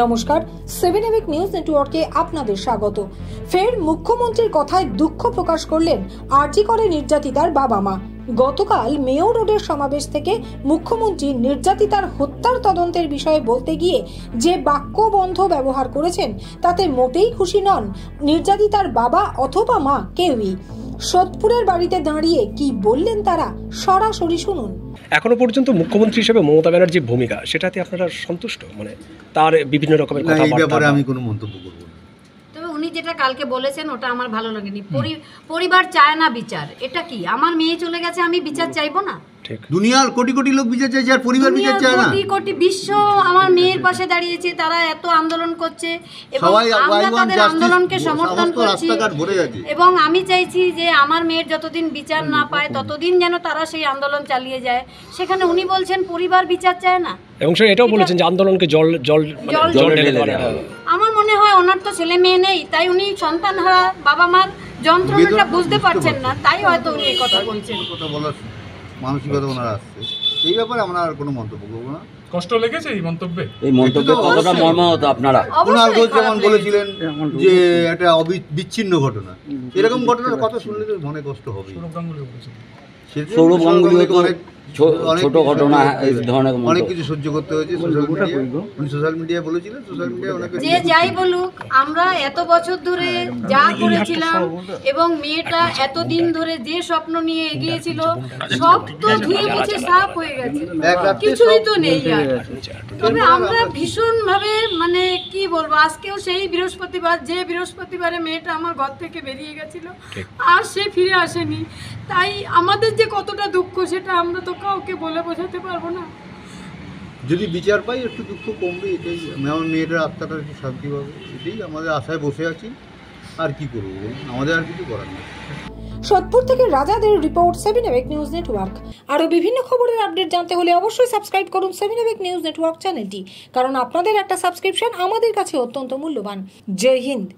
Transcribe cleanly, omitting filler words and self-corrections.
নমস্কার, 7 এভিক নিউজ নেটওয়ার্কে আপনাদের স্বাগত। ফের মুখ্যমন্ত্রীর কথায় দুঃখ প্রকাশ করলেন আরজি করে নির্যাতিতার বাবা মা। গতকাল মেয়র রোডের সমাবেশ থেকে মুখ্যমন্ত্রী নির্যাতিতার হত্যার তদন্তের বিষয়ে বলতে গিয়ে যে বাক্যবন্ধ ব্যবহার করেছেন তাতে মোটেই খুশি নন নির্যাতিতার বাবা অথবা মা কেউই। সোদপুরের বাড়িতে দাঁড়িয়ে কি বললেন তারা, সরাসরি শুনুন। এখনো পর্যন্ত মুখ্যমন্ত্রী হিসেবে মমতা ব্যানার্জির ভূমিকা, সেটাতে আপনারা সন্তুষ্ট? মানে তার বিভিন্ন রকমের কথাবার্তা, আমি কোনো মন্তব্য করব না। তবে উনি যেটা কালকে বলেছেন ওটা আমার ভালো লাগেনি। পরিবার চায় না বিচার, এটা কি? আমার মেয়ে চলে গেছে, আমি বিচার চাইবো না? দুনিয়ার কোটি কোটি লোক বিচার চাইছে, আর পরিবার বিচার চায় না। কোটি কোটি বিশ্ব আমার মেয়ের পাশে দাঁড়িয়েছে, তারা এত আন্দোলন করছে এবং আমরা তাদের আন্দোলনকে সমর্থন করছি। এবং আমি চাইছি যে আমার মেয়ের যতদিন বিচার না পায় ততদিন যেন তারা সেই আন্দোলন চালিয়ে যায়। সেখানে উনি বলছেন পরিবার বিচার চায় না, এবং সে এটাও বলেছেন যে আন্দোলনকে জল ঢেলে দেওয়া। আমার মনে হয় ওনার তো ছেলে মেয়ে নেই, তাই উনি সন্তান হারা বাবা মার যন্ত্রণাটা বুঝতে পারছেন না, তাই হয়তো উনি এই কথা বলছেন। কথা বলার মানসিকতা ওনার আসছে, এই ব্যাপারে আমরা আর কোনো মন্তব্য করবো না। কষ্ট লেগেছে এই মন্তব্যে? এই মন্তব্যে কতটা মর্মাহত আপনারা? ওনার যেমন বলেছিলেন যে একটা বিচ্ছিন্ন ঘটনা, এরকম ঘটনার কথা শুনলে তো মনে কষ্ট হবে। সৌরভ গাঙ্গুলি ছোট ঘটনা, এই ধরনের অনেক কিছু সহ্য করতে হয়েছে। সোশ্যাল মিডিয়া বলেছিলেন, সোশ্যাল মিডিয়া ওনাকে যে যাই বলুক, আমরা এত বছর ধরে যা করেছিলাম এবং মেয়েটা এতদিন ধরে যে স্বপ্ন নিয়ে এগিয়েছিল সব তো ধুয়ে মুছে সাফ হয়ে গেছে, কিছুই তো নেই আর। তবে আমরা ভীষণ ভাবে মানে কি বলবো, আজকেও সেই বৃহস্পতিবার, যে বৃহস্পতিবারে মেয়েটা আমার ঘর থেকে বেরিয়ে গেছিল আর সে ফিরে আসেনি, তাই আমাদের যে কতটা দুঃখ সেটা আমরা তো কাউকে বলে বোঝাতে পারবো না। যদি বিচার পাই একটু দুঃখ কমবে, এটাই। আমার মেয়েটার আত্মাটা একটু শান্তি পাবে, এটাই আমাদের আশায় বসে আছি। আর কি করবো, আমাদের আর কিছু করার নেই। সোদপুর থেকে রাজাদের রিপোর্ট, 7 এভিক নিউজ নেটওয়ার্ক। আরো বিভিন্ন খবরের আপডেট জানতে হলে অবশ্যই সাবস্ক্রাইব করুন 7 এভিক নিউজ নেটওয়ার্ক চ্যানেলটি, কারণ আপনাদের একটা সাবস্ক্রিপশন আমাদের কাছে অত্যন্ত মূল্যবান। জয় হিন্দ।